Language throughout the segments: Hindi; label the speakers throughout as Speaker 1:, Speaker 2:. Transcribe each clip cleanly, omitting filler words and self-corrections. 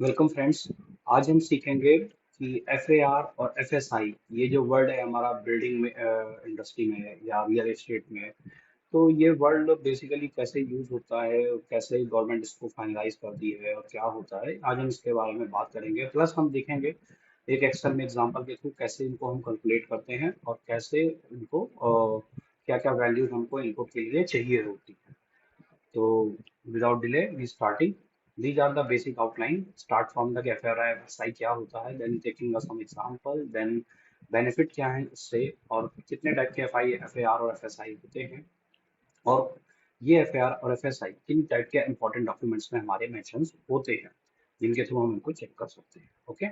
Speaker 1: Welcome friends. आज हम सीखेंगे कि एफएआर और एफएसआई, ये जो वर्ड है हमारा बिल्डिंग में इंडस्ट्री में है या रियल एस्टेट में है, तो ये वर्ड बेसिकली कैसे यूज होता है, कैसे गवर्नमेंट इसको फाइनलाइज करती है और क्या होता है, आज हम इसके बारे में बात करेंगे। प्लस हम देखेंगे एक एक्सेल में एग्जांपल के थ्रू कैसे इनको हम कैलकुलेट करते हैं और कैसे इनको क्या क्या वैल्यूज हमको इनको के लिए चाहिए होती है। So without delay, we starting. These are the basic outline. Start from the FRI क्या होता है, then taking some example, then benefit क्या है इससे, और कितने टाइप के FAR और FSI होते हैं, और ये FAR और FSI किन टाइप के इंपॉर्टेंट डॉक्यूमेंट्स में हमारे मेंशंस होते हैं, जिनके थ्रू हम इनको चेक कर सकते हैं। ओके,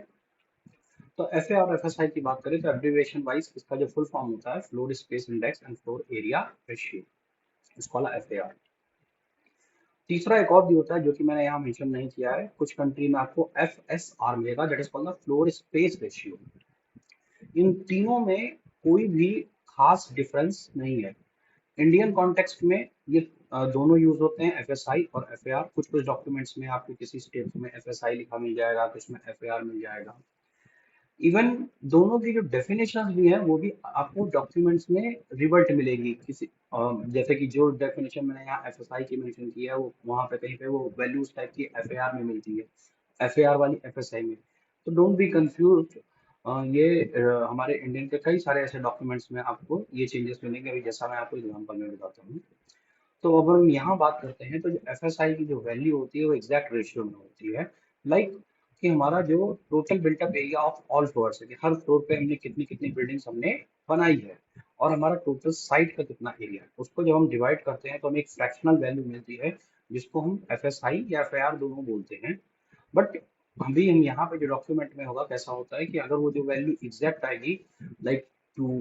Speaker 1: तो FA और FSI की बात करें तो एब्रिविएशन वाइज इसका जो फुल फॉर्म होता है floor space index and floor area ratio, इसको वाला FAR। तीसरा एक और भी होता है जो कि मैंने यहाँ मेंशन नहीं किया है, कुछ कंट्री में आपको FSR मिलेगा, that is called the floor space ratio. इन तीनों में कोई भी खास डिफरेंस नहीं है। इंडियन कॉन्टेक्स्ट में ये दोनों यूज होते हैं, एफएसआई और एफएआर। कुछ कुछ डॉक्यूमेंट्स में आपको किसी स्टेट में एफएसआई लिखा मिल जाएगा, कुछ में एफएआर मिल जाएगा। इवन दोनों की जो डेफिनेशन भी है वो भी आपको डॉक्यूमेंट्स में रिवर्ट मिलेगी किसी जैसे कि जो डेफिनेशन मैंने यहाँ एफएसआई की मेंशन की है वो वहां पे कहीं पे वो वैल्यूज टाइप की एफएआर में मिलती है, एफएआर वाली एफएसआई में। तो डोंट बी कंफ्यूज। ये हमारे इंडियन के कई सारे ऐसे डॉक्यूमेंट्स में आपको ये चेंजेस मिलेंगे, अभी जैसा मैं आपको एग्जांपल में बताता हूँ। तो अब हम यहाँ बात करते हैं तो जो एफएसआई की जो वैल्यू होती है वो एग्जैक्ट रेशियो में होती है। लाइक कि हमारा जो total built up area of all floors है कि हर फ्लोर पे हमने कितनी कितनी बिल्डिंग्स हमने बनाई है, और हमारा टोटल साइट का कितना एरिया है, उसको जब हम डिवाइड करते हैं तो हमें एक फ्रैक्शनल वैल्यू मिलती है, जिसको हम एफएसआई या एफआईआर दोनों बोलते हैं। बट अभी हम यहाँ पे जो डॉक्यूमेंट में होगा कैसा होता है कि अगर वो जो वैल्यू एग्जैक्ट आएगी, लाइक 2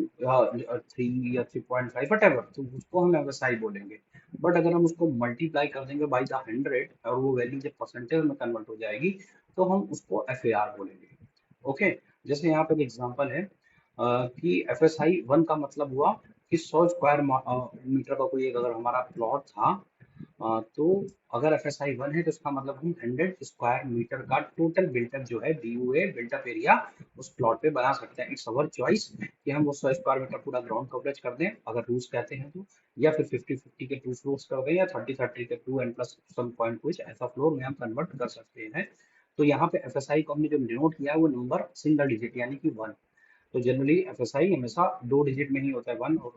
Speaker 1: 3 या 3.5 वट एवर, तो उसको हम एफएसआई बोलेंगे। बट अगर हम उसको मल्टीप्लाई कर देंगे बाई द 100 और वो वैल्यू जब परसेंटेज में कन्वर्ट हो जाएगी, तो हम उसको एफएआर बोलेंगे। ओके, जैसे यहाँ पे एक एग्जांपल है कि FSI 1 का मतलब हुआ कि 100 स्क्वायर मीटर का कोई एक अगर हमारा प्लॉट था, तो अगर FSI 1 है तो इसका मतलब हम 100 स्क्वायर मीटर का टोटल बिल्टअप जो है BUA बिल्टअप एरिया उस प्लॉट पे बना सकते हैं। इट्स अवर चॉइस कि हम वो 100 स्क्वायर मीटर पूरा ग्राउंड कवरेज कर दें अगर रूल्स कहते हैं तो, या फिर 50-50 के 2 फ्लोर्स कर दें, या 30-30 के 2 एंड प्लस सम पॉइंट कुछ ऐसा फ्लोर में हम कन्वर्ट कर सकते हैं। तो यहाँ पे FSI को हमने जो डिनोट किया है वो नंबर सिंगल डिजिट यानी कि 1। तो जनरली एफएसआई हमेशा 2 डिजिट में ही होता है, 1 और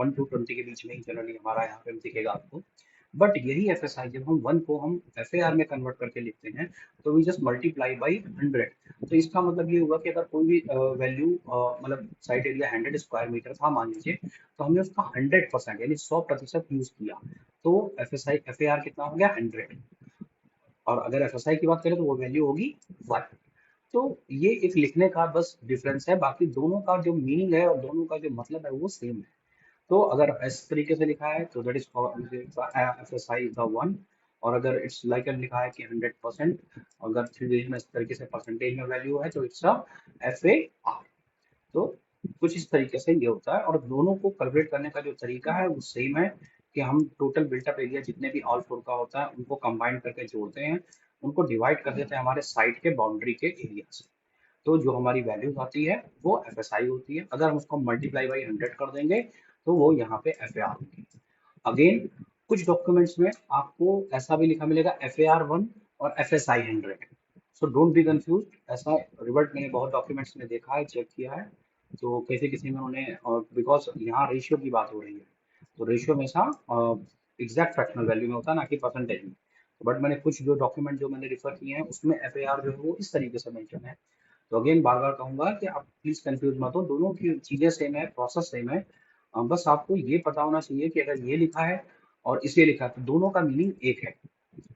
Speaker 1: 1 to 20 के बीच में ही जनरली हमारा यहाँ पे दिखेगा आपको। बट यही एफएसआई जब हम 1 को हम एफएआर में कन्वर्ट करके लिखते हैं तो वी जस्ट मल्टीप्लाई बाई 100। तो इसका मतलब ये हुआ कि अगर कोई भी वैल्यू मतलब साइट एरिया 100 स्क्वायर मीटर था मान लीजिए, तो हमने उसका 100% यानी 100% यूज किया, तो एफएआर कितना हो गया 100। और अगर एफएसआई की बात करें तो वो वैल्यू होगी 1। तो ये एक लिखने का बस डिफरेंस है, बाकी दोनों का जो मीनिंग है और दोनों का जो मतलब है वो सेम है। तो अगर इस तरीके से लिखा है तो दैट इज FSI द 1, और अगर इट्स लाइक लिखा है कि 100%, अगर 3 डिजिट में इस तरीके से परसेंटेज में वैल्यू है तो इट्स FAR। तो कुछ इस तरीके से ये होता है, और दोनों को कैलकुलेट करने का जो तरीका है वो सेम है कि हम टोटल बिल्टअप एरिया जितने भी ऑल फ्लोर का होता है उनको कंबाइन करके जोड़ते हैं, उनको डिवाइड कर देते हैं हमारे साइट के बाउंड्री के एरिया से। तो जो हमारी वैल्यूज आती है वो एफएसआई होती है, अगर हम उसको मल्टीप्लाई बाई 100 कर देंगे तो वो यहाँ पे एफएआर होगी। अगेन कुछ डॉक्यूमेंट्स में आपको ऐसा भी लिखा मिलेगा FAR 1 और FSI 100। So don't be confuse, ऐसा रिवर्ट मैंने बहुत डॉक्यूमेंट्स में देखा है, चेक किया है। तो किसी किसी में उन्हें, बिकॉज यहाँ रेशियो की बात हो रही है, तो रेशियो हमेशा एग्जैक्ट फ्रैक्शनल वैल्यू में होता है ना कि परसेंटेज में। बट मैंने कुछ जो डॉक्यूमेंट जो मैंने रिफर किए हैं उसमें FAR जो है वो इस तरीके से मेंशन है। तो अगेन बार बार कहूंगा कि आप प्लीज कंफ्यूज मत हो, दोनों की चीजें सेम है, प्रोसेस सेम है। बस आपको ये पता होना चाहिए कि अगर ये लिखा है और इसे लिखा है तो दोनों का मीनिंग एक है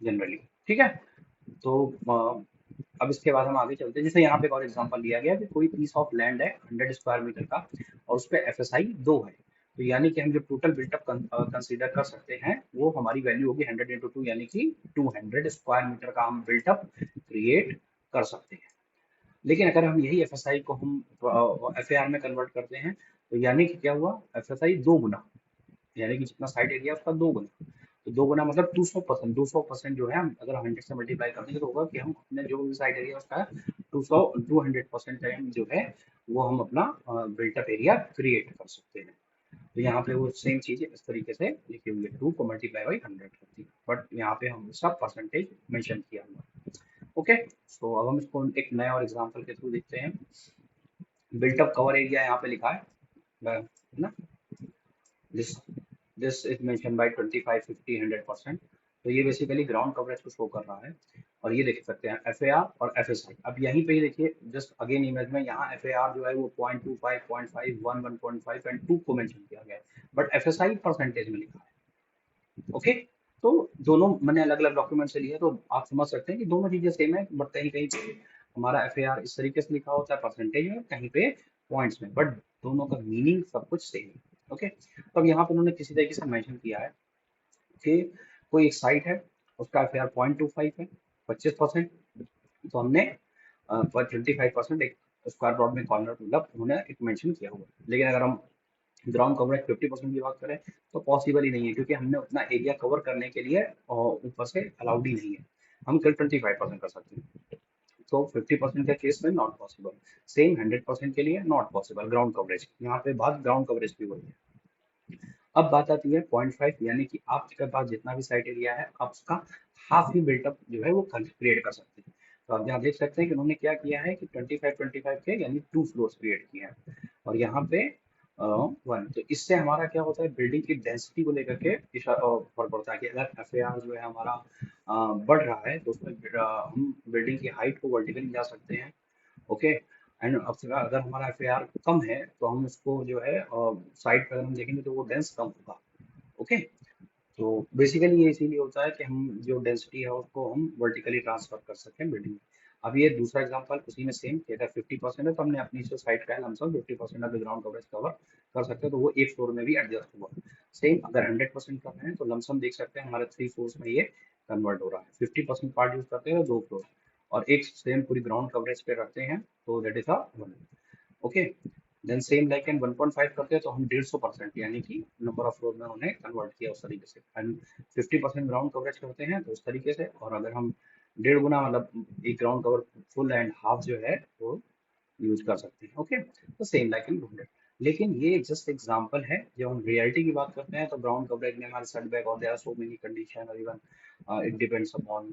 Speaker 1: जनरली। ठीक है, तो अब इसके बाद हम आगे चलते हैं। जैसे यहाँ पे एक और एग्जांपल दिया गया कि कोई पीस ऑफ लैंड है 100 स्क्वायर मीटर का और उस पर FSI 2 है, तो यानी कि हम जो टोटल बिल्टअप कंसीडर कर सकते हैं वो हमारी वैल्यू होगी 100 × 2 यानी कि 200 स्क्वायर मीटर का हम बिल्टअप क्रिएट कर सकते हैं। लेकिन अगर हम यही FSI को हम FAR में कन्वर्ट करते हैं तो यानी कि क्या हुआ, FSI 2 गुना, यानी कि जितना साइड एरिया उसका 2 गुना। तो 2 गुना मतलब 200%, 200% जो है हम अगर 100 से मल्टीप्लाई कर देंगे तो होगा कि हम अपने जो भी साइड एरिया उसका 200% टाइम जो है वो हम अपना बिल्टअप एरिया क्रिएट कर सकते हैं। तो यहाँ पे वो सेम चीज इस तरीके से लिखी हुई है, 2 को मल्टीप्लाई बाई 100 करती है, बट यहाँ पे हम उसका परसेंटेज मेंशन किया हुआ। ओके, सो अब हम इसको एक नए और एग्जांपल के थ्रू देखते हैं। बिल्टअप कवर एरिया यहाँ पे लिखा है ना, this this is mention by 25, 50, 100%। तो ये बेसिकली ग्राउंड कवरेज को शो कर रहा है। और ये देख सकते हैं एफ और एफ एस आई। अब यहीं पे ही देखिए जस्ट अगेन इमेज में यहाँ एफ जो है वो 0.25, 0.5, 1, 1.5 एंड 2 को मेंशन किया गया है, but F S I percentage में लिखा है। ओके, तो दोनों मैंने अलग अलग डॉक्यूमेंट से लिया, तो आप समझ सकते हैं कि दोनों चीजें सेम है, बट कहीं कहीं पे हमारा एफ इस तरीके से लिखा होता है परसेंटेज में, कहीं पे पॉइंट्स में, बट दोनों का मीनिंग सब कुछ सेम है। ओके, तो अब यहाँ पे उन्होंने किसी तरीके से मेंशन किया है कि कोई एक साइट है, उसका एफ 0.25 है, 25%। तो हमने 25% एक स्क्वायर ब्रॉड में कॉर्नर मतलब उन्होंने एक मेंशन किया हुआ है। लेकिन अगर हम ग्राउंड कवरेज 50% की बात करें तो पॉसिबल ही नहीं है, क्योंकि हमने उतना एरिया कवर करने के लिए ऊपर से अलाउड ही नहीं है। हम केवल 25% कर सकते हैं। तो 50% के केस में नॉट पॉसिबल, सेम 100% के लिए नॉट पॉसिबल ग्राउंड कवरेज। यहाँ पे बात ग्राउंड कवरेज की हुई है। अब बात आती है 0.5, यानी कि आपके पास जितना भी साइट एरिया है आप उसका हाफ ही बिल्टअप जो है वो क्रिएट कर सकते हैं। तो आप यहाँ देख सकते हैं कि उन्होंने क्या किया है कि 25 के यानी 2 फ्लोर्स क्रिएट किए हैं, और यहाँ पे 1। तो इससे हमारा क्या होता है, बिल्डिंग की डेंसिटी को लेकर के फर्क पड़ता है कि अगर एफ जो है हमारा बढ़ रहा है तो उसमें हम बिल्डिंग की हाइट को वर्टिकली जा सकते हैं। ओके, एंड अगर हमारा एफ कम है तो हम उसको जो है साइड पर हम देखेंगे तो वो डेंस कम होगा। ओके, तो बेसिकली ये इसीलिए होता है कि हम जो डेंसिटी है उसको हम वर्टिकली ट्रांसफर कर सकते हैं बिल्डिंग में। अब ये दूसरा एग्जांपल उसी में सेम कि अगर 50% है तो हमने अपनी जो साइड का है lump sum 50% of the ground coverage cover कर सकते हैं, तो वो एक फ्लोर में भी एडजस्ट होगा। सेम अगर 100% कर रहे हैं तो लमसम देख सकते हैं हमारे 3 फ्लोर्स में ये कन्वर्ट हो रहा है। 50% पार्ट यूज करते हैं तो 2 फ्लोर, और एक सेम पूरी ग्राउंड कवरेज पे रखते हैं तो that is a 1। Okay, then same like and 1.5 करते हैं तो हम 150% यानी कि नंबर ऑफ फ्लोर में उन्हें कन्वर्ट किया उस तरीके से। एंड 50% ग्राउंड कवरेज करते हैं तो उस तरीके से, और अगर हम 1.5 गुना मतलब एक ground cover full and half जो है वो यूज कर सकते हैं। ओके, तो सेम लाइक एंड 100। लेकिन ये जस्ट एग्जांपल है, जब हम रियलिटी की बात करते हैं तो ग्राउंड कवरेज में हमारे सेटबैक और there are so many condition, और इवन इट डिपेंड्स अपॉन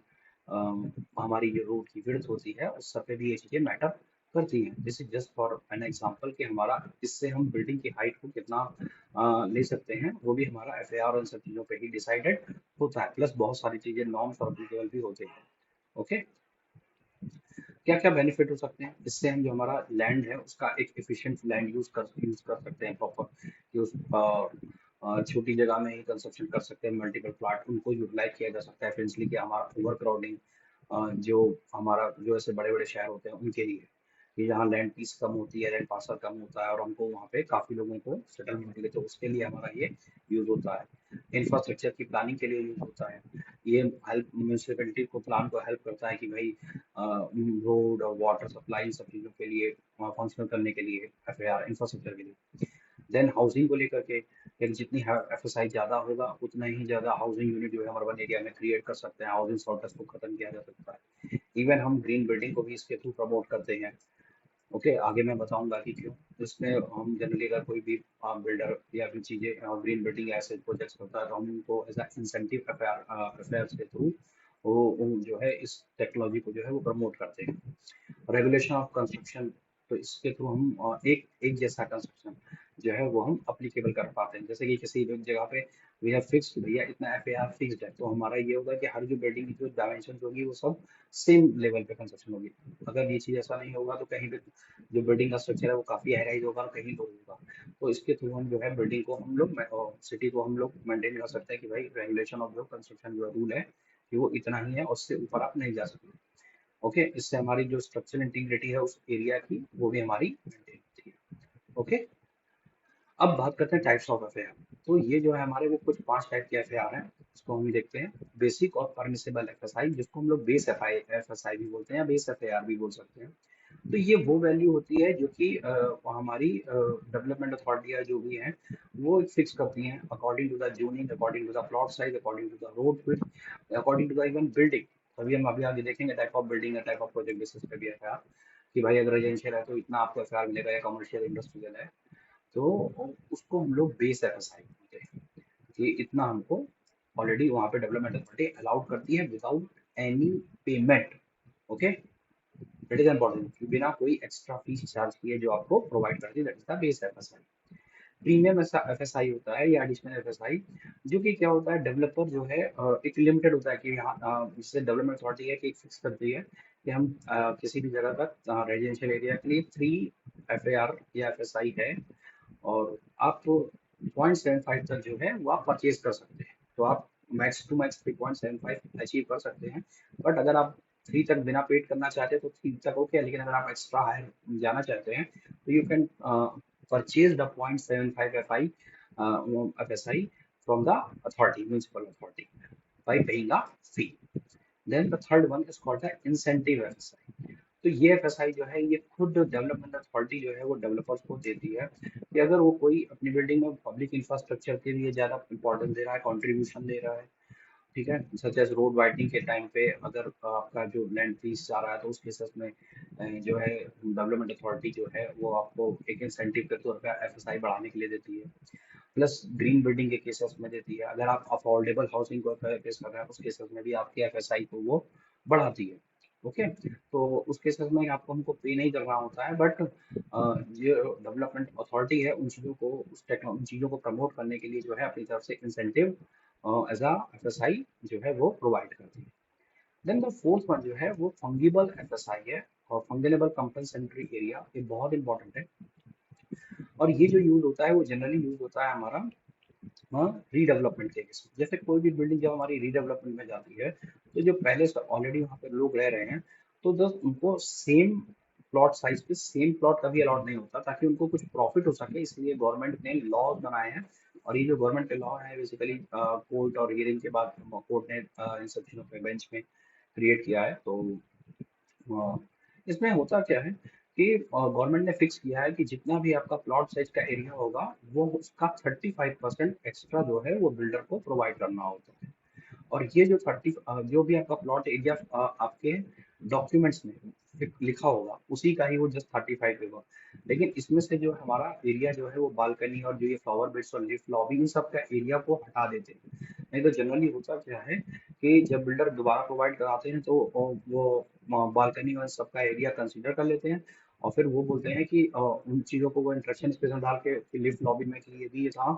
Speaker 1: हमारी जो रोड की विड्थ होती है उस सब पे भी ये चीजें मैटर करती हैं। This is just for an example कि हमारा इससे हम बिल्डिंग की हाइट को कितना ले सकते हैं, वो भी हमारा एफ और उन सब चीज़ों पे ही डिसाइडेड होता है, प्लस बहुत सारी चीज़ें नॉर्म्स और एप्लीकेबल भी होते हैं। ओके, क्या क्या बेनिफिट हो सकते हैं इससे, हम जो हमारा लैंड है उसका एक एफिशिएंट लैंड यूज कर सकते हैं प्रॉपर, कि उस छोटी जगह में ही कंस्ट्रक्शन कर सकते हैं, मल्टीपल प्लाट उनको यूटिलाइज किया जा सकता है फ्रेंचली, कि हमारा ओवर क्राउडिंग जो हमारा जो ऐसे बड़े बड़े शहर होते हैं उनके लिए, कि जहाँ लैंड पीस कम होती है, लैंड पार्सल कम होता है और हमको वहाँ पे काफी लोगों को सेटलमेंट के लिए, तो उसके लिए हमारा ये यूज होता है। इंफ्रास्ट्रक्चर की प्लानिंग के लिए यूज होता है। ये हेल्प म्यूनिसिपैलिटी को प्लान को हेल्प करता है कि भाई रोड और वाटर सप्लाई सब चीज़ों के लिए फंक्शनल करने के लिए एफ इंफ्रास्ट्रक्चर के लिए। देन हाउसिंग को लेकर के, लेकिन जितनी एफ एस आई ज़्यादा होगा उतना ही ज़्यादा हाउसिंग यूनिट जो है हम अर्बन एरिया में क्रिएट कर सकते हैं, हाउसिंग शॉर्टेज को खत्म किया जा सकता है। इवन हम ग्रीन बिल्डिंग को भी इसके थ्रू प्रमोट करते हैं। ओके, आगे मैं बताऊंगा कि क्यों। इसमें हम जनरली अगर कोई भी बिल्डर या फिर चीज़ें ग्रीन बिल्डिंग या ऐसे प्रोजेक्ट्स करता है तो हम उनको एज इंसेंटिव अफेयर्स के थ्रू वो जो है इस टेक्नोलॉजी को जो है वो प्रमोट करते हैं। रेगुलेशन ऑफ कंस्ट्रक्शन, तो इसके थ्रू हम एक एक जैसा कंस्ट्रक्शन जो है वो हम अप्लीकेबल कर पाते हैं। जैसे कि किसी भी जगह पे वी हैव फिक्स्ड भैया इतना एफ फिक्स्ड है, तो हमारा ये होगा कि हर जो बिल्डिंग की जो डायमेंशन होगी वो सब सेम लेवल पे कंस्ट्रक्शन होगी। अगर ये चीज़ ऐसा नहीं होगा तो कहीं पे जो बिल्डिंग का स्ट्रक्चर है वो काफ़ी हाई राइज होगा और कहीं लो होगा। तो इसके थ्रू हम जो है बिल्डिंग को हम लोग सिटी को हम लोग मेंटेन कर सकते हैं कि भाई रेगुलेशन ऑफ जो कंस्ट्रक्शन जो रूल है कि वो इतना ही है, उससे ऊपर आप नहीं जा सकते। ओके, इससे हमारी जो स्ट्रक्चरल इंटीग्रिटी है उस एरिया की वो भी हमारी मेंटेन होती है। ओके, अब बात करते हैं टाइप्स ऑफ एफ तो ये जो है हमारे वो कुछ 5 टाइप के एफ हैं, इसको हम भी देखते हैं। बेसिक और परमिसिबल एफ जिसको हम लोग बेस एफ भी बोलते हैं या बेस एफ भी बोल सकते हैं। तो ये वो वैल्यू होती है जो कि हमारी डेवलपमेंट अथॉरिटी या जो भी है वो फिक्स करती हैं according to the zoning, according to the plot size, according to the road width, according to the even building. अभी हम अभी आगे देखेंगे टाइप ऑफ बिल्डिंग या टाइप ऑफ प्रोजेक्ट बेसिस पे भी है कि भाई अगर रेजिडेंशियल है तो इतना आपको एफआर मिलेगा, या कमर्शियल इंडस्ट्रियल है तो उसको हम लोग बेस एफएसआई बोलते हैं कि इतना हमको ऑलरेडी वहाँ पे डेवलपमेंट अथॉरिटी अलाउड करती है without any payment. Okay, that is important कि बिना कोई एक्स्ट्रा फीस चार्ज किए जो आपको प्रोवाइड करती है, that is the base FSI. Premium FSI होता है या एडिशनल एफएसआई, जो कि क्या होता है डेवलपर जो है एक लिमिटेड होता है कि यहाँ इससे डेवलपमेंट अथॉरिटी है कि एक फिक्स करती है कि हम किसी भी जगह पर रेजिडेंशियल एरिया के लिए 3 एफएआर या एफएसआई है और आप 0.75 तक जो है वो आप परचेज कर सकते हैं। तो आप मैक्स टू मैक्स 3.75 अचीव कर सकते हैं। बट अगर आप 3 तक बिना पेड करना चाहते हैं तो 3 तक ओके है, लेकिन अगर आप एक्स्ट्रा हायर जाना चाहते हैं तो you can purchase the 0.75 FSI from the authority, municipal authority, by paying a fee. Then the third one is called the incentive FSI. तो ये एफएसआई जो है ये खुद डेवलपमेंट अथॉरिटी जो है वो डेवलपर्स को देती है कि अगर वो कोई अपनी बिल्डिंग में पब्लिक इंफ्रास्ट्रक्चर के लिए ज्यादा इंपॉर्टेंस दे रहा है, कंट्रीब्यूशन दे रहा है, ठीक है, सच एज रोड वाइडनिंग के टाइम पे अगर आपका जो लैंड लीज जा रहा है तो उस केसेस में जो है डेवलपमेंट अथॉरिटी जो है वो आपको एक इंसेंटिव के तौर पे एफएसआई बढ़ाने के लिए देती है। प्लस ग्रीन बिल्डिंग के केसेस में देती है। अगर आप अफोर्डेबल हाउसिंग को फेस कर रहे हैं उस केसेस में भी आपकी एफएसआई को वो बढ़ाती है। ओके, तो उस केसेस में आपको हमको पे नहीं करना होता है, बट जो डेवलपमेंट अथॉरिटी है उन चीज़ों को उन चीज़ों को प्रमोट करने के लिए जो है अपनी तरफ से इंसेंटिव एज अ एफएसआई जो है वो प्रोवाइड करती है। देन द फोर्थ वन जो है वो फंगिबल एफएसआई है, और फंगेबल कंपनसेटरी एरिया, ये बहुत इंपॉर्टेंट है। और ये जो यूज होता है वो जनरली यूज होता है हमारा रीडेवलपमेंट के केस में। जैसे कोई भी बिल्डिंग जब हमारी रीडेवलपमेंट में जाती है तो जो पहले से ऑलरेडी वहाँ पे लोग रह रहे हैं तो बस उनको सेम प्लॉट साइज पे सेम प्लॉट कभी अलॉट नहीं होता, ताकि उनको कुछ प्रॉफिट हो सके, इसलिए गवर्नमेंट ने लॉ बनाए हैं। और ये जो गवर्नमेंट के लॉ है बेसिकली कोर्ट और हियरिंग के बाद कोर्ट ने इन सब चीज़ों पे बेंच में क्रिएट किया है। तो हाँ, इसमें होता क्या है कि गवर्नमेंट ने फिक्स किया है कि जितना भी आपका प्लॉट साइज का एरिया होगा वो उसका 35% एक्स्ट्रा जो है वो बिल्डर को प्रोवाइड करना होता है। और ये जो 30 जो भी आपका प्लॉट एरिया आपके डॉक्यूमेंट्स में लिखा होगा उसी का ही वो जस्ट 35 होगा। लेकिन इसमें से जो हमारा एरिया जो है वो बालकनी और जो ये फ्लावर बेड्स और लिफ्ट लॉबी इन सब का एरिया को हटा देते हैं। नहीं तो जनरली होता क्या है कि जब बिल्डर दोबारा प्रोवाइड कराते हैं तो वो बालकनी और सबका एरिया कंसीडर कर लेते हैं और फिर वो बोलते हैं कि उन चीज़ों को वो इंस्ट्रक्शन स्पेशल डाल के लिफ्ट लॉबी में कि ये भी ये था।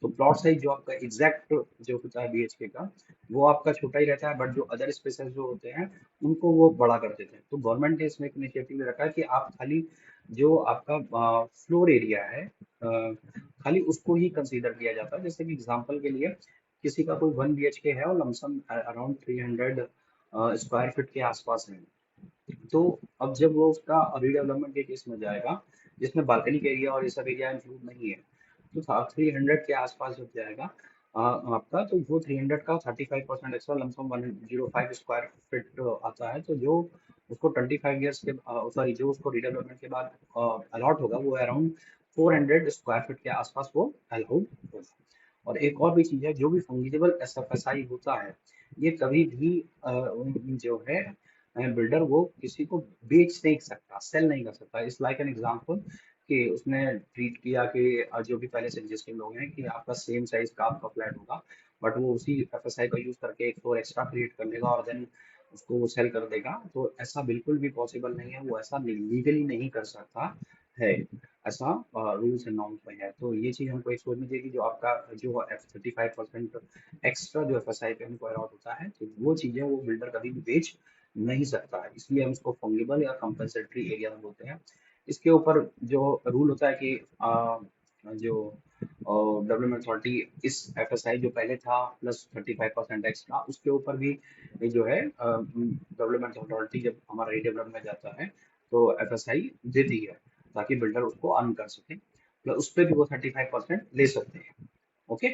Speaker 1: तो प्लॉट साइज जो आपका एग्जैक्ट जो होता है बीएचके का वो आपका छोटा ही रहता है, बट जो अदर स्पेसेस जो होते हैं उनको वो बड़ा कर देते हैं। तो गवर्नमेंट ने इसमें एक इनिशिएटिव रखा है कि आप खाली जो आपका फ्लोर एरिया है खाली उसको ही कंसीडर किया जाता है। जैसे कि एग्जांपल के लिए किसी का कोई 1 BHK है और लमसम अराउंड 300 स्क्वायर फीट के आसपास है। तो अब जब वो उसका रीडेवलपमेंट के केस में जाएगा जिसमें बालकनी का एरिया और ये सब एरिया इंक्लूड नहीं है, तो 300 के आसपास जब जाएगा आपका, तो वो 300 का 35% एक्स्ट्रा लमसम 105 स्क्वायर फीट आता है। तो जो उसको 25 ईयर्स के सॉरी जो उसको रीडेवलपमेंट के बाद अलॉट होगा वो अराउंड 400 स्क्वायर फीट के आसपास वो अलाउड होगा। और एक और भी चीज है, जो भी फंगिबल एसएफएसआई होता है ये कभी भी जो है बिल्डर वो किसी को बेच नहीं सकता, सेल नहीं कर सकता। इस लाइक एन एग्जांपल कि उसने ट्रीट किया कि जो भी पहले से एग्जिस्टिंग लोग हैं कि आपका सेम साइज का आपका फ्लैट होगा, बट वो उसी एफएसआई का यूज करके एक फ्लोर एक्स्ट्रा क्रिएट कर लेगा और देन उसको वो सेल कर देगा। तो ऐसा बिल्कुल भी पॉसिबल नहीं है, वो ऐसा लीगली नहीं कर सकता है। ऐसा रूल्स एंड नॉर्म्स में है। तो ये चीज हमको एक सोचनी चाहिए कि जो आपका जो F35% एक्स्ट्रा जो एफएसआई पे हमको अलॉट होता है तो वो चीजें वो बिल्डर कभी भी बेच नहीं सकता है, इसलिए हम इसको फंगिबल या कंपनसेटरी एरिया में बोलते हैं। इसके ऊपर जो रूल होता है कि जो डेवलपमेंट अथॉरिटी इस एफएसआई जो पहले था प्लस 35% एक्स्ट्रा उसके ऊपर भी ये जो है डेवलपमेंट अथॉरिटी जब हमारा रीडेवलप में जाता है तो एफएसआई देती है ताकि बिल्डर उसको अर्न कर सके, प्लस उस पर भी वो 35% ले सकते हैं। Okay,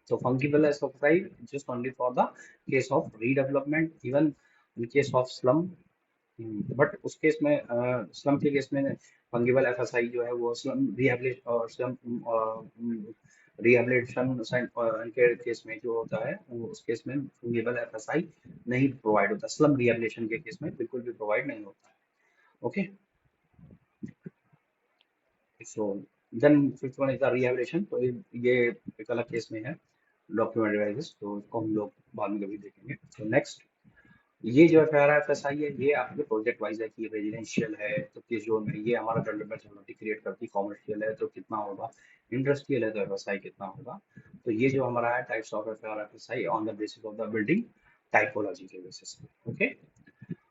Speaker 1: so fungible as subside just only for the case of redevelopment, even in case of slum but उस केस में स्लम के केस में फंगिबल एफएसआई जो है वो स्लम रिहेबिलिट और स्लम रिहेबिलिटेशन के केस में जो होता है वो उस केस में फंगिबल एफएसआई नहीं प्रोवाइड होता, स्लम रिहेबिलिटेशन के केस में बिल्कुल भी प्रोवाइड नहीं होता है। Okay, so then fifth one is the rehabilitation. तो ये एक अलग केस में है, डॉक्यूमेंट डिवाइसेस, तो इसको हम लोग बाद में कभी देखेंगे। तो नेक्स्ट, ये जो FRFSI है ये आपके प्रोजेक्ट वाइज है कि रेजिडेंशियल है तो किस जोन में ये हमारा डेवलपमेंट सोसाइटी क्रिएट करती, कॉमर्शियल है तो कितना होगा, इंडस्ट्रियल है तो FSI कितना होगा। तो ये जो हमारा है types of FRFSI on the basis of the building typology के बेसिस पे। Okay,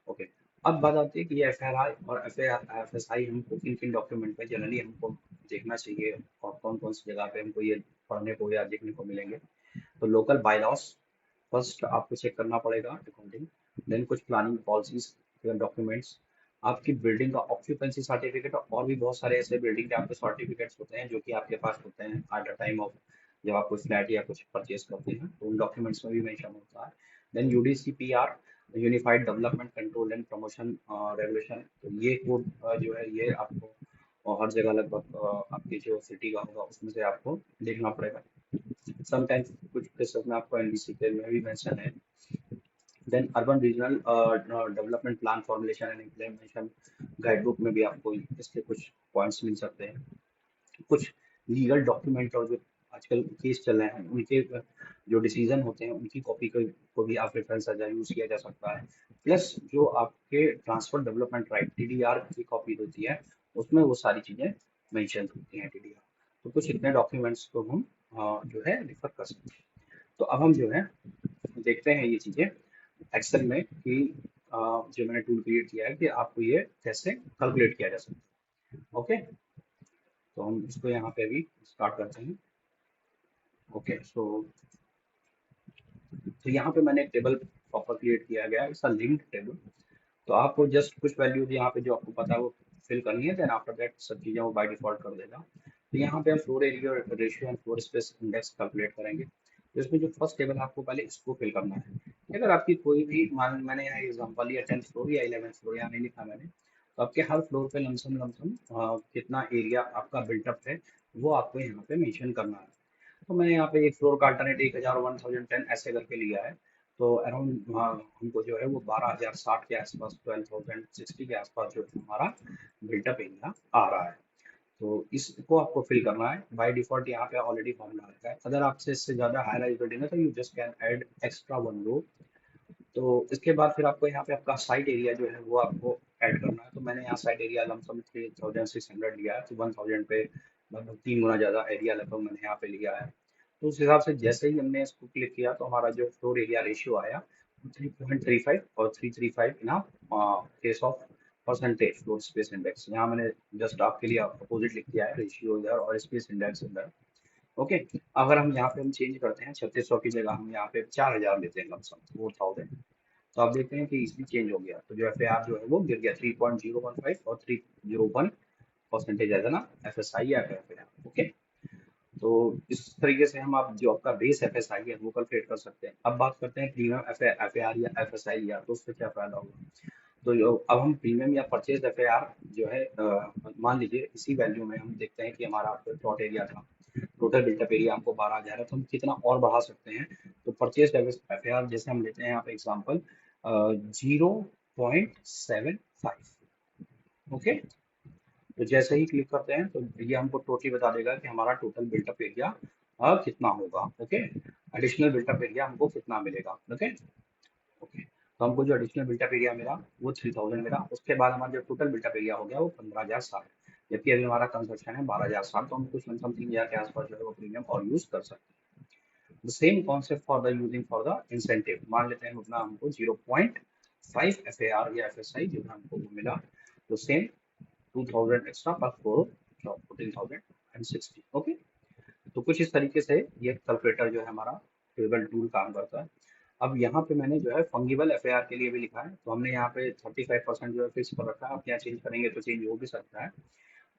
Speaker 1: okay. अब बात आती है कि ये FRI और FSI हमको किन किन डॉक्यूमेंट में जनरली हमको देखना चाहिए और कौन कौन सी जगह पे हमको ये पढ़ने को या देखने को मिलेंगे। तो लोकल बायलॉस फर्स्ट आपको चेक करना पड़ेगा, अकाउंटिंग। देन कुछ प्लानिंग पॉलिसीज डॉक्यूमेंट्स, आपकी बिल्डिंग का ऑक्यूपेंसी सर्टिफिकेट, और भी बहुत सारे ऐसे बिल्डिंग के आपके सर्टिफिकेट्स होते हैं जो कि आपके पास होते हैं एट द टाइम ऑफ जब आप कोई फ्लैट या कुछ परचेज करते हैं, तो उन डॉक्यूमेंट्स में भी मेंशन होता है। Then UDCPR, unified development control and promotion regulation, तो ये कोड जो है ये आपको हर जगह लगभग आपकी जो सिटी का होगा उसमें से आपको देखना पड़ेगा। समटाइम्स कुछ केसेस में आपको NBC के में भी मेंशन है। Then urban regional development plan formulation and implementation guide book में भी आपको इसके कुछ पॉइंट्स मिल सकते हैं। कुछ लीगल डॉक्यूमेंट और जो आजकल केस चल रहे हैं उनके जो डिसीजन होते हैं उनकी कॉपी को भी आप रेफरेंस एज यूज किया जा सकता है। प्लस जो आपके ट्रांसफर डेवलपमेंट राइट TDR की कॉपी होती है उसमें वो सारी चीजें मेंशन होती हैं, TDR। तो कुछ इतने डॉक्यूमेंट्स को हम जो है रिफर कर सकते हैं। तो अब हम जो है देखते हैं ये चीजें एक्सेल में कि जो मैंने टूल क्रिएट किया है कि आपको ये कैसे कैलकुलेट किया जा सकता है। ओके, तो हम इसको यहाँ पे भी स्टार्ट करते हैं। ओके, तो यहाँ पे मैंने एक टेबल प्रॉपर क्रिएट किया गया है, इसका लिंक्ड टेबल। तो आपको जस्ट कुछ वैल्यूज यहाँ पे जो आपको पता है वो फिल करनी है, देन आफ्टर दैट सब चीजें वो बाय डिफॉल्ट कर देगा। तो यहाँ पे हम floor area ratio and floor space index calculate करेंगे। तो इसमें जो फर्स्ट टेबल आपको पहले इसको फिल करना है। अगर आपकी कोई भी मान मैंने यहाँ एग्जांपल लिया 10th फ्लोर या 11th फ्लोर, यहाँ नहीं लिखा मैंने, तो आपके हर फ्लोर पे लमसम लमसम कितना एरिया आपका बिल्टअप है वो आपको यहाँ पे मेंशन करना है। तो मैंने यहाँ पे एक फ्लोर का अल्टरनेट 1000 1010 ऐसे करके लिया है। तो अराउंड हमको जो है वो 12,060 के आसपास, 12,060 के आसपास जो हमारा बिल्टअप एरिया आ रहा है। तो इसको आपको फिल करना है। बाय डिफॉल्ट यहाँ पे ऑलरेडी फॉर्मूला रखा है, अगर आपसे इससे ज्यादा हाई राइज बिल्डिंग है तो you just can add extra one row. तो इसके बाद फिर आपको यहाँ पे आपका साइट एरिया जो है वो आपको ऐड करना है। तो मैंने यहाँ साइट एरिया लमसम 3600 लिया है, तो 1000 पे लगभग 3 गुना ज्यादा एरिया लगभग मैंने यहाँ पे लिया है। तो उस हिसाब से जैसे ही हमने इसको क्लिक किया तो हमारा जो फ्लोर एरिया रेशियो आया 3.35 और 335 in case of percentage floor space index. यहाँ मैंने जस्ट आपके लिए अपोजिट लिख दिया है, रेशियो इधर और स्पेस इंडेक्स इधर। ओके, अगर हम यहाँ पे हम चेंज करते हैं 3600 की जगह हम यहाँ पे 4000 लेते हैं लमसम 4000, तो आप देखते हैं कि इसमें चेंज हो गया। तो जो FAR जो है वो गिर गया 3.015 और 301 परसेंटेज है ना FSI या FAR। ओके, तो इस तरीके से हम आप जो आपका बेस FSI है वो कैलकुलेट कर सकते हैं। अब बात करते हैं प्रीमियम FAR या FSI लिया तो उससे क्या फायदा होगा। तो अब हम प्रीमियम या परचेज FAR जो है मान लीजिए इसी वैल्यू में हम देखते हैं कि हमारा प्लॉट एरिया था, टोटल बिल्टअप एरिया हमको 12,000 है, तो हम कितना और बढ़ा सकते हैं। तो परचेज FAR जैसे हम लेते हैं यहाँ पे एग्जाम्पल 0.75। ओके, तो जैसे ही क्लिक करते हैं तो ये हमको टोटली बता देगा कि हमारा टोटल बिल्टअप एरिया कितना होगा। ओके, एडिशनल बिल्टअप एरिया हमको कितना मिलेगा। ओके, ओके, तो हमको जो एडिशनल बिल्टअप एरिया मिला वो 3000 मिला। उसके बाद हमारा जो टोटल बिल्टअप एरिया हो गया वो 15,060, जबकि अभी हमारा कंस्ट्रक्शन है 12,060, तो हम कुछ लमसम 3,000 के आसपास जो है वो प्रीमियम और यूज कर सकते हैं। The same concept for the using for the incentive, मान लेते हैं उतना हमको 0.5 FAR या FSI जो है हमको वो मिला, तो सेम 2000 एक्स्ट्रा पर फ्लोर 14,060। ओके, तो कुछ इस तरीके से ये कैलकुलेटर जो है हमारा टेबल टूल काम करता है। अब यहाँ पे मैंने जो है फंगिबल FAR के लिए भी लिखा है, तो हमने यहाँ पे 35% जो है फिक्स कर रखा है। आप यहाँ चेंज करेंगे तो चेंज हो भी सकता है।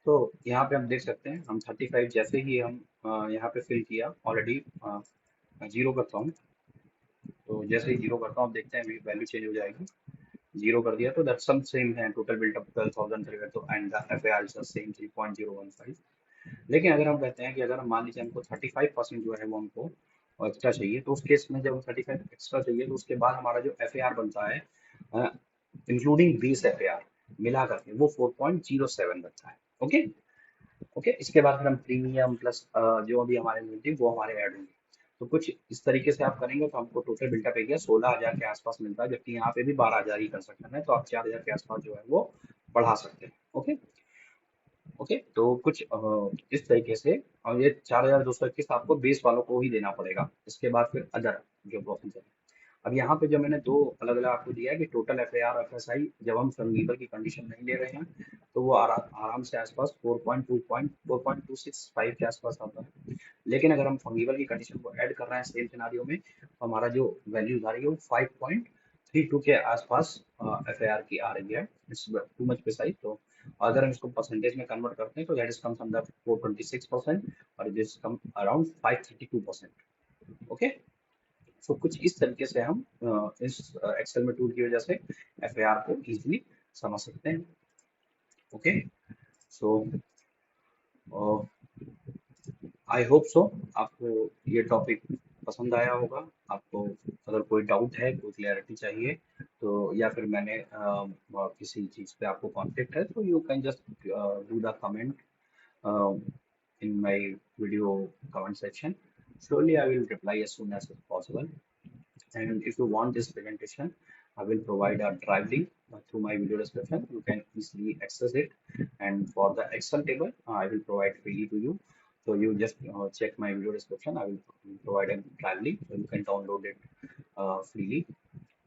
Speaker 1: तो यहाँ पे हम देख सकते हैं हम 35 जैसे ही हम यहाँ पे फिल किया ऑलरेडी, जीरो करता हूँ। तो जैसे ही जीरो करता हूँ आप देखते हैं वैल्यू चेंज हो जाएगी। जीरो कर दिया तो दैट सम सेम है, टोटल बिल्टअप 12,000 तो and the FAR is the same 3.015। लेकिन अगर हम कहते हैं कि अगर मान लीजिए हमको 35% जो है वो हमको एक्स्ट्रा चाहिए, तो उस केस में जब 35 एक्स्ट्रा चाहिए तो उसके बाद हमारा जो एफएआर बनता है इंक्लूडिंग बेस एफएआर मिला करके वो 4.07 बनता है। ओके। ओके, इसके बाद फिर हम प्रीमियम प्लस जो भी हमारे मिलती वो हमारे ऐड होंगे। तो कुछ इस तरीके से आप करेंगे तो हमको टोटल बिल्टअप एरिया 16,000 के आसपास मिलता है, जबकि यहाँ पे भी 12,000 ही कंस्ट्रक्शन है, तो आप 4,000 के आसपास जो है वो बढ़ा सकते हैं। ओके। ओके, तो कुछ इस तरीके से, और ये 4,221 आपको बेस वालों को ही देना पड़ेगा। इसके बाद फिर अदर जो प्रोसीजर है। अब यहाँ पे जो मैंने दो अलग अलग आपको दिया है कि total F A R F S I, जब हम फंगीबल की कंडीशन नहीं ले रहे हैं तो वो आराम से आसपास 4.65 के आसपास आता है। लेकिन अगर हम फंगीबल की कंडीशन को ऐड कर रहे हैं सेम सिनारियो में, तो हमारा जो वैल्यूज आ रही है वो 5.32 के आसपास एफ ए आर की आ रही है। It's too much precise. तो अगर हम इसको परसेंटेज में कन्वर्ट करते हैं तो दैट इज कम्स अंडर 426% और दिस कम अराउंड 532%। ओके। सो कुछ इस तरीके से हम इस एक्सेल में टूल की वजह से एफएआर को इजीली समझ सकते हैं। Okay. So I hope so आपको ये टॉपिक पसंद आया होगा। आपको अगर कोई डाउट है, कोई क्लैरिटी चाहिए, तो या फिर मैंने किसी चीज़ पे आपको कॉन्फ्लिक्ट है, तो you can just do the comment in my video comment section. Surely I will reply as soon as possible. And if you want this presentation, I will provide a drive link through my video description. You can easily access it. And for the Excel table, I will provide freely to you. So you just check my video description. I will provide a drive link so you can download it freely.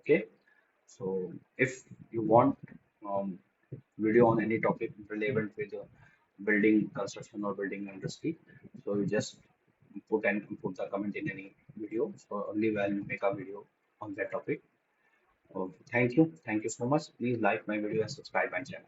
Speaker 1: Okay. So if you want um, video on any topic relevant with building construction or building industry, so you just put the comment in any video. So only when you make a video on that topic. Thank you so much. Please like my video and subscribe my channel.